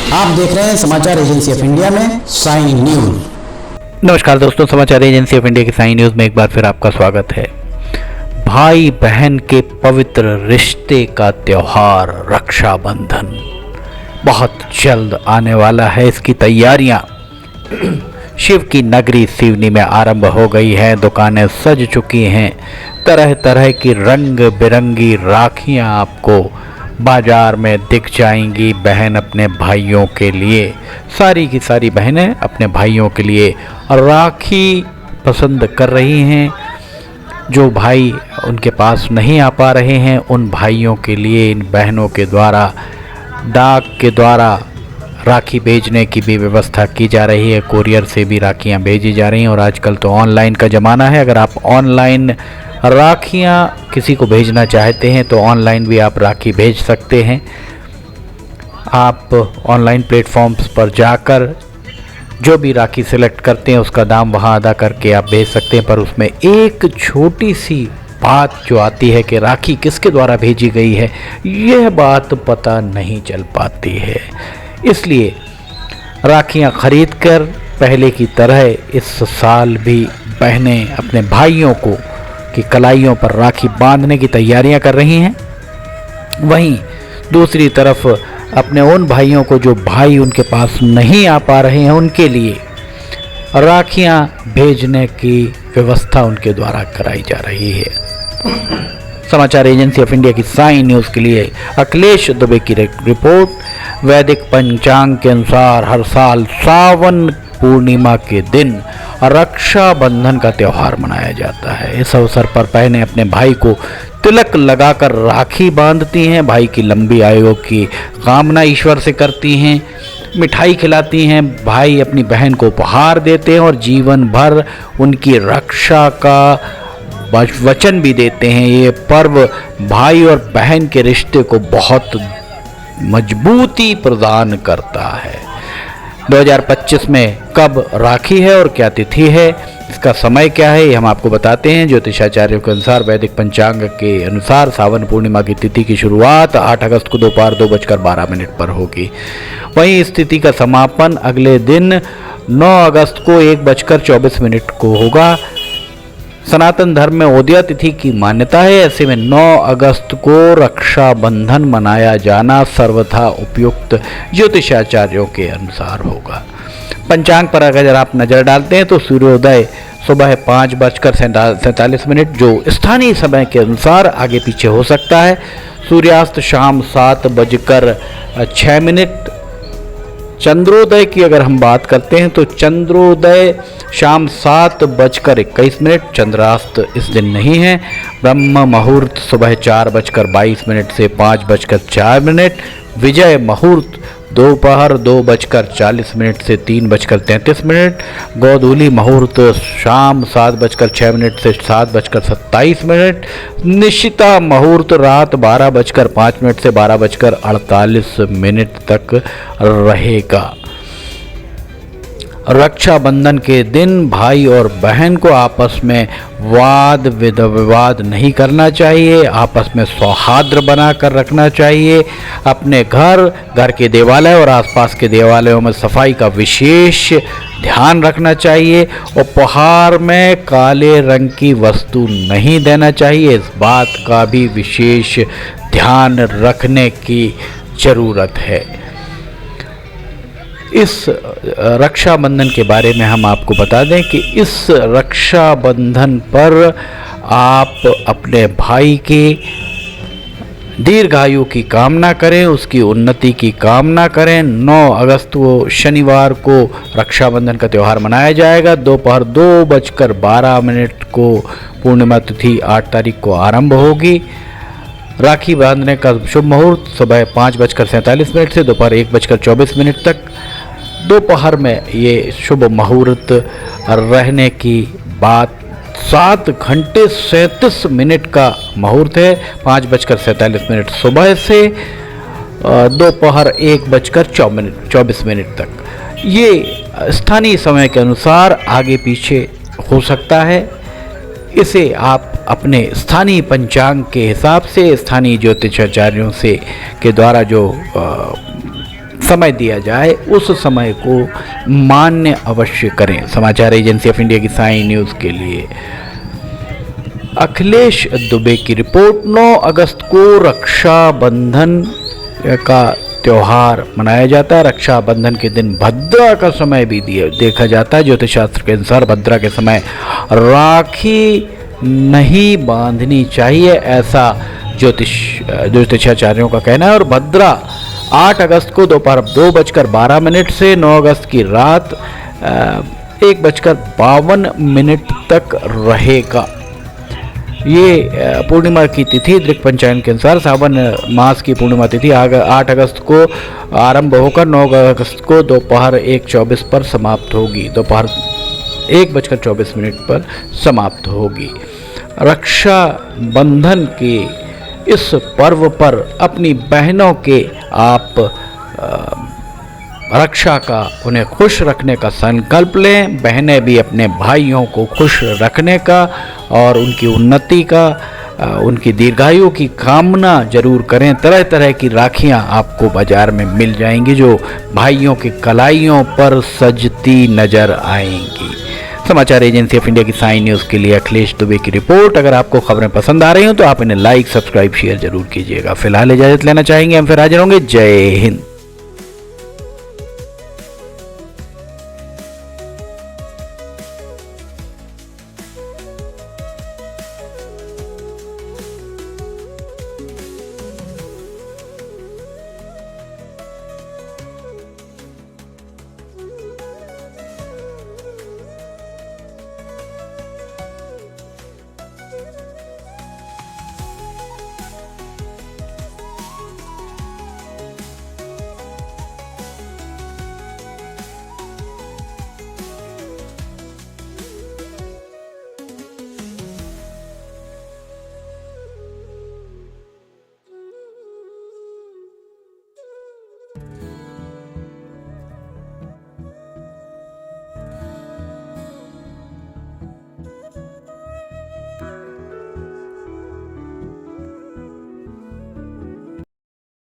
आप देख रहे हैं समाचार एजेंसी ऑफ इंडिया में साई न्यूज। नमस्कार दोस्तों, समाचार एजेंसी ऑफ इंडिया की साई न्यूज में एक बार फिर आपका स्वागत है। भाई बहन के पवित्र रिश्ते का त्योहार रक्षाबंधन बहुत जल्द आने वाला है। इसकी तैयारियां शिव की नगरी सिवनी में आरंभ हो गई है। दुकानें सज चुकी हैं। तरह तरह की रंग बिरंगी राखियां आपको बाजार में दिख जाएंगी। बहन अपने भाइयों के लिए, सारी की सारी बहनें अपने भाइयों के लिए राखी पसंद कर रही हैं। जो भाई उनके पास नहीं आ पा रहे हैं, उन भाइयों के लिए इन बहनों के द्वारा डाक के द्वारा राखी भेजने की भी व्यवस्था की जा रही है। कोरियर से भी राखियां भेजी जा रही हैं और आजकल तो ऑनलाइन का ज़माना है। अगर आप ऑनलाइन राखियां किसी को भेजना चाहते हैं तो ऑनलाइन भी आप राखी भेज सकते हैं। आप ऑनलाइन प्लेटफॉर्म्स पर जाकर जो भी राखी सिलेक्ट करते हैं उसका दाम वहां अदा करके आप भेज सकते हैं। पर उसमें एक छोटी सी बात जो आती है कि राखी किसके द्वारा भेजी गई है, यह बात पता नहीं चल पाती है। इसलिए राखियां खरीदकर पहले की तरह इस साल भी बहनें अपने भाइयों को की कलाइयों पर राखी बांधने की तैयारियां कर रही हैं। वहीं दूसरी तरफ अपने उन भाइयों को जो भाई उनके पास नहीं आ पा रहे हैं, उनके लिए राखियां भेजने की व्यवस्था उनके द्वारा कराई जा रही है। समाचार एजेंसी ऑफ इंडिया की साई न्यूज़ के लिए अखिलेश दुबे की रिपोर्ट। वैदिक पंचांग के अनुसार हर साल सावन पूर्णिमा के दिन रक्षाबंधन का त्यौहार मनाया जाता है। इस अवसर पर बहनें अपने भाई को तिलक लगाकर राखी बांधती हैं। भाई की लंबी आयु की कामना ईश्वर से करती हैं। मिठाई खिलाती हैं। भाई अपनी बहन को उपहार देते हैं और जीवन भर उनकी रक्षा का वचन भी देते हैं। ये पर्व भाई और बहन के रिश्ते को बहुत मजबूती प्रदान करता है। 2025 में कब राखी है और क्या तिथि है, इसका समय क्या है, ये हम आपको बताते हैं। ज्योतिषाचार्यों के अनुसार वैदिक पंचांग के अनुसार सावन पूर्णिमा की तिथि की शुरुआत 8 अगस्त को दोपहर 2:12 पर होगी। वहीं इस तिथि का समापन अगले दिन 9 अगस्त को 1:24 को होगा। सनातन धर्म में ओदिया तिथि की मान्यता है। ऐसे में 9 अगस्त को रक्षाबंधन मनाया जाना सर्वथा उपयुक्त ज्योतिषाचार्यों के अनुसार होगा। पंचांग पर अगर आप नज़र डालते हैं तो सूर्योदय सुबह 5:47 जो स्थानीय समय के अनुसार आगे पीछे हो सकता है। सूर्यास्त शाम 7:06। चंद्रोदय की अगर हम बात करते हैं तो चंद्रोदय शाम 7:21। चंद्रास्त इस दिन नहीं है। ब्रह्म मुहूर्त सुबह 4:22 से 5:04। विजय मुहूर्त दोपहर 2:40 से 3:33। गोधूली मुहूर्त शाम 7:06 से 7:27। निशिता मुहूर्त रात 12:05 से 12:48 तक रहेगा। रक्षाबंधन के दिन भाई और बहन को आपस में वाद विवाद नहीं करना चाहिए। आपस में सौहार्द बनाकर रखना चाहिए। अपने घर के देवालय और आसपास के देवालयों में सफाई का विशेष ध्यान रखना चाहिए। उपहार में काले रंग की वस्तु नहीं देना चाहिए। इस बात का भी विशेष ध्यान रखने की ज़रूरत है। इस रक्षाबंधन के बारे में हम आपको बता दें कि इस रक्षाबंधन पर आप अपने भाई के दीर्घायु की कामना करें, उसकी उन्नति की कामना करें। 9 अगस्त को शनिवार को रक्षाबंधन का त्यौहार मनाया जाएगा। दोपहर 2:12 को पूर्णिमा तिथि 8 तारीख को आरंभ होगी। राखी बांधने का शुभ मुहूर्त सुबह 5:47 से दोपहर 1:24 तक। दोपहर में ये शुभ मुहूर्त रहने की बात 7 घंटे 37 मिनट का मुहूर्त है। 5:47 सुबह से दोपहर 1:24 तक। ये स्थानीय समय के अनुसार आगे पीछे हो सकता है। इसे आप अपने स्थानीय पंचांग के हिसाब से स्थानीय ज्योतिषाचार्यों से के द्वारा जो समय दिया जाए उस समय को मान्य अवश्य करें। समाचार एजेंसी ऑफ इंडिया की साई न्यूज़ के लिए अखिलेश दुबे की रिपोर्ट। 9 अगस्त को रक्षाबंधन का त्योहार मनाया जाता है। रक्षाबंधन के दिन भद्रा का समय भी देखा जाता है। ज्योतिष शास्त्र के अनुसार भद्रा के समय राखी नहीं बांधनी चाहिए, ऐसा ज्योतिषाचार्यों का कहना है। और भद्रा 8 अगस्त को दोपहर 2:12 से 9 अगस्त की रात 1:52 तक रहेगा। ये पूर्णिमा की तिथि दृक पंचांग के अनुसार सावन मास की पूर्णिमा तिथि 8 अगस्त को आरंभ होकर 9 अगस्त को दोपहर 1:24 पर समाप्त होगी। दोपहर 1:24 पर समाप्त होगी। रक्षा बंधन के इस पर्व पर अपनी बहनों के आप रक्षा का, उन्हें खुश रखने का संकल्प लें। बहनें भी अपने भाइयों को खुश रखने का और उनकी उन्नति का, उनकी दीर्घायु की कामना जरूर करें। तरह तरह की राखियां आपको बाजार में मिल जाएंगी जो भाइयों की कलाइयों पर सजती नजर आएंगी। समाचार एजेंसी ऑफ इंडिया की साई न्यूज़ के लिए अखिलेश दुबे की रिपोर्ट। अगर आपको खबरें पसंद आ रही हो तो आप इन्हें लाइक, सब्सक्राइब, शेयर जरूर कीजिएगा। फिलहाल इजाजत लेना चाहेंगे, हम फिर हाजिर होंगे। जय हिंद।